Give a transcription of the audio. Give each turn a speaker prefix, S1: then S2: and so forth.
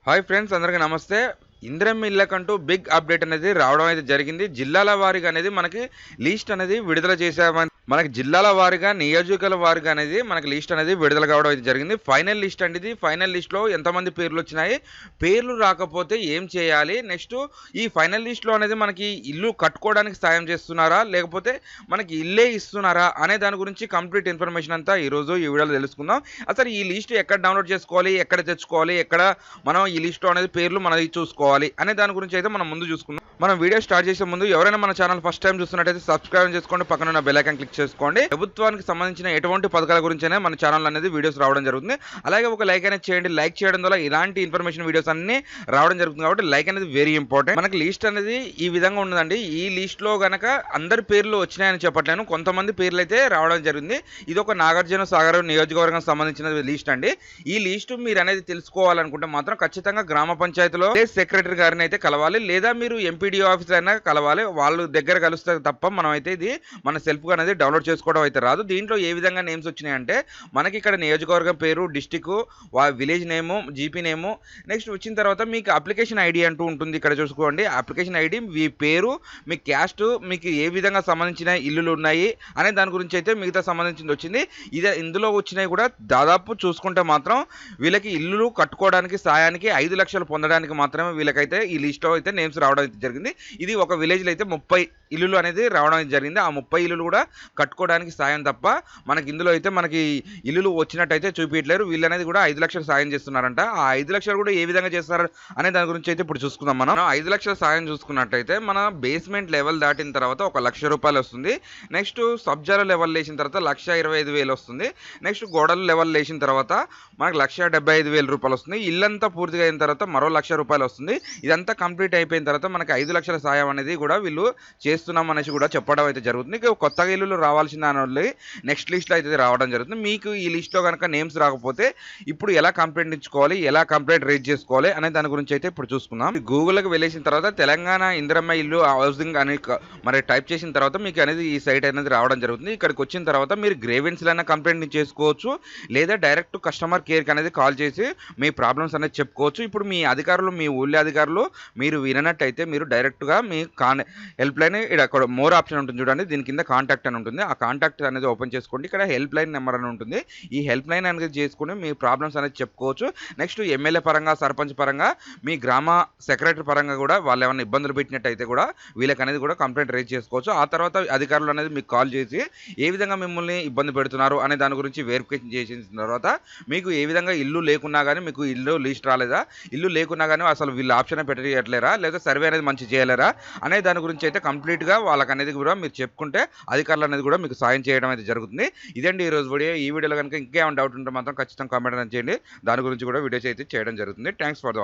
S1: Hi friends, అందరికీ నమస్తే. Indiramma ఇళ్ళకంటూ big update అనేది రావడం అయితే జరిగింది. జిల్లాల వారీగా అనేది మనకి లిస్ట్ అనేది విడుదల చేశామని, మనకి జిల్లాల వారీగా నియోజకవర్గాల వారీగా అనేది మనకి లిస్ట్ అనేది విడుదల కావడం అయితే జరిగింది. ఫైనల్ లిస్ట్ అండి ఇది. ఫైనల్ లిస్ట్లో ఎంతమంది పేర్లు వచ్చినాయి, పేర్లు రాకపోతే ఏం చేయాలి, నెక్స్ట్ ఈ ఫైనల్ లిస్ట్లో అనేది మనకి ఇల్లు కట్టుకోవడానికి సాయం చేస్తున్నారా లేకపోతే మనకి ఇల్లే ఇస్తున్నారా అనే దాని గురించి కంప్లీట్ ఇన్ఫర్మేషన్ అంతా ఈరోజు ఈ వీడియోలో తెలుసుకుందాం. అసలు ఈ లిస్ట్ ఎక్కడ డౌన్లోడ్ చేసుకోవాలి, ఎక్కడ తెచ్చుకోవాలి, ఎక్కడ మనం ఈ లిస్ట్లో అనేది పేర్లు మనది చూసుకోవాలి అనే దాని గురించి అయితే మనం ముందు చూసుకుందాం. మనం వీడియో స్టార్ట్ చేసే ముందు ఎవరైనా మన ఛానల్ ఫస్ట్ టైం చూస్తున్నట్టయితే సబ్స్క్రైబ్ చేసుకోండి, పక్కన ఉన్న బెల్ ఐకాన్ క్లిక్ చేసుకోండి. ప్రభుత్వానికి సంబంధించిన ఎటువంటి పథకాల గురించైనా మన ఛానల్ అనేది వీడియోస్ రావడం జరుగుతుంది. అలాగే ఒక లైక్ అనేది చేయండి. లైక్ చేయడం ద్వారా ఇలాంటి ఇన్ఫర్మేషన్ వీడియోస్ అన్ని రావడం జరుగుతుంది కాబట్టి లైక్ అనేది వెరీ ఇంపార్టెంట్. మనకి లిస్ట్ అనేది ఈ విధంగా ఉన్నదండి. ఈ లిస్ట్ లో గనక అందరి పేర్లు వచ్చినాయని చెప్పట్లేను, కొంతమంది పేర్లు అయితే రావడం జరిగింది. ఇది ఒక నాగార్జున సాగర్ నియోజకవర్గం సంబంధించిన లిస్ట్ అండి. ఈ లిస్ట్ మీరు అనేది తెలుసుకోవాలనుకుంటే మాత్రం ఖచ్చితంగా గ్రామ పంచాయతీలో సెక్రటరీ గారిని అయితే కలవాలి, లేదా మీరు ఎంపీడీఓ ఆఫీసర్ అయినా కలవాలి. వాళ్ళు దగ్గర కలిస్తే తప్ప మనం అయితే ఇది మన సెల్ఫ్ గా అనేది డౌన్లోడ్ చేసుకోవడం అయితే రాదు. దీంట్లో ఏ విధంగా నేమ్స్ వచ్చినాయంటే మనకి ఇక్కడ నియోజకవర్గం పేరు, డిస్టిక్, విలేజ్ నేము, జీపీ నేము, నెక్స్ట్ వచ్చిన తర్వాత మీకు అప్లికేషన్ ఐడి అంటూ ఉంటుంది. ఇక్కడ చూసుకోండి, అప్లికేషన్ ఐడి, మీ పేరు, మీ క్యాస్ట్, మీకు ఏ విధంగా సంబంధించిన ఇల్లులు ఉన్నాయి అనే దాని గురించి అయితే మిగతా సంబంధించింది వచ్చింది. ఇందులో వచ్చినాయి కూడా దాదాపు చూసుకుంటే మాత్రం వీళ్ళకి ఇల్లులు కట్టుకోవడానికి సాయానికి 5 లక్షలు పొందడానికి మాత్రమే వీళ్ళకైతే ఈ లిస్ట్లో అయితే నేమ్స్ రావడం అయితే జరిగింది. ఇది ఒక విలేజ్లో అయితే 30 ఇల్లులు అనేది రావడం అయితే జరిగింది. ఆ 30 ఇల్లులు కూడా కట్టుకోవడానికి సాయం తప్ప మనకి ఇందులో అయితే మనకి ఇల్లులు వచ్చినట్టయితే చూపించలేరు. వీళ్ళు అనేది కూడా 5 లక్షలు సాయం చేస్తున్నారంట. ఆ 5 లక్షలు కూడా ఏ విధంగా చేస్తారు అనే దాని గురించి అయితే ఇప్పుడు చూసుకుందాం. మనం 5 లక్షల సాయం చూసుకున్నట్టయితే మన బేస్మెంట్ లెవెల్ దాటిన తర్వాత 1,00,000 రూపాయలు వస్తుంది. నెక్స్ట్ సబ్జాల లెవెల్ లేచిన తర్వాత 1,25,000 వస్తుంది. నెక్స్ట్ గోడల లెవెల్ లేచిన తర్వాత మనకు 1,75,000 రూపాయలు వస్తుంది. ఇల్లంతా పూర్తిగా అయిన తర్వాత మరో 1,00,000 రూపాయలు వస్తుంది. ఇదంతా కంప్లీట్ అయిపోయిన తర్వాత మనకి 5 లక్షల సాయం అనేది కూడా వీళ్ళు చేస్తున్నాం అనేసి కూడా చెప్పడం అయితే జరుగుతుంది. కొత్తగా ఇల్లులు రావాల్సిన దాని నెక్స్ట్ లిస్ట్లో అయితే రావడం జరుగుతుంది. మీకు ఈ లిస్ట్లో కనుక నేమ్స్ రాకపోతే ఇప్పుడు ఎలా కంప్లైంట్ ఇచ్చుకోవాలి, ఎలా కంప్లైంట్ రేజ్ చేసుకోవాలి అనే దాని గురించి అయితే ఇప్పుడు చూసుకుందాం. గూగుల్కి వెళ్ళేసిన తర్వాత తెలంగాణ ఇందిరమ్మ ఇల్లు హౌసింగ్ అని మరి టైప్ చేసిన తర్వాత మీకు అనేది ఈ సైట్ అనేది రావడం జరుగుతుంది. ఇక్కడికి వచ్చిన తర్వాత మీరు గ్రేవెన్స్లైనా కంప్లైంట్ చేసుకోవచ్చు, లేదా డైరెక్ట్ కస్టమర్ కేర్కి అనేది కాల్ చేసి మీ ప్రాబ్లమ్స్ అనేది చెప్పుకోవచ్చు. ఇప్పుడు మీ అధికారులు, మీ ఊళ్ళో అధికారులు మీరు వినట్టయితే మీరు డైరెక్ట్గా మీ హెల్ప్ లైన్, ఇక్కడ మోర్ ఆప్షన్ ఉంటుంది చూడండి, దీని కింద కాంటాక్ట్ అని ఉంటుంది. ఆ కాంటాక్ట్ అనేది ఓపెన్ చేసుకోండి. ఇక్కడ హెల్ప్ లైన్ నెంబర్ అని ఉంటుంది. ఈ హెల్ప్ లైన్ అనేది చేసుకుని మీ ప్రాబ్లమ్స్ అనేది చెప్పుకోవచ్చు. నెక్స్ట్ ఎమ్మెల్యే పరంగా, సర్పంచ్ పరంగా, మీ గ్రామ సెక్రటరీ పరంగా కూడా వాళ్ళు ఏమైనా ఇబ్బందులు పెట్టినట్టయితే కూడా వీళ్ళకి అనేది కూడా కంప్లైంట్ రేజ్ చేసుకోవచ్చు. ఆ తర్వాత అధికారులు అనేది మీకు కాల్ చేసి ఏ విధంగా మిమ్మల్ని ఇబ్బంది పెడుతున్నారు అనే దాని గురించి వెరిఫికేషన్ చేసిన తర్వాత మీకు ఏ విధంగా ఇల్లు లేకున్నా కానీ, మీకు ఇల్లు లిస్ట్ రాలేదా, ఇల్లు లేకున్నా కానీ అసలు వీళ్ళు ఆప్షన్ పెట్టలేరా, లేదా సర్వే అనేది మంచి చేయలేరా అనే దాని గురించి అయితే కంప్లీట్గా వాళ్ళకి అనేది కూడా మీరు చెప్పుకుంటే అధికారులు అనేది కూడా మీకు సాయం చేయడం అయితే జరుగుతుంది. ఇదండి ఈరోజు వీడియో. ఈ వీడియోలో కనుక ఇంకేమైనా డౌట్ ఉంటే మాత్రం ఖచ్చితంగా కామెంట్ అనేది చేయండి. దాని గురించి కూడా వీడియోస్ అయితే చేయడం జరుగుతుంది. Thanks for the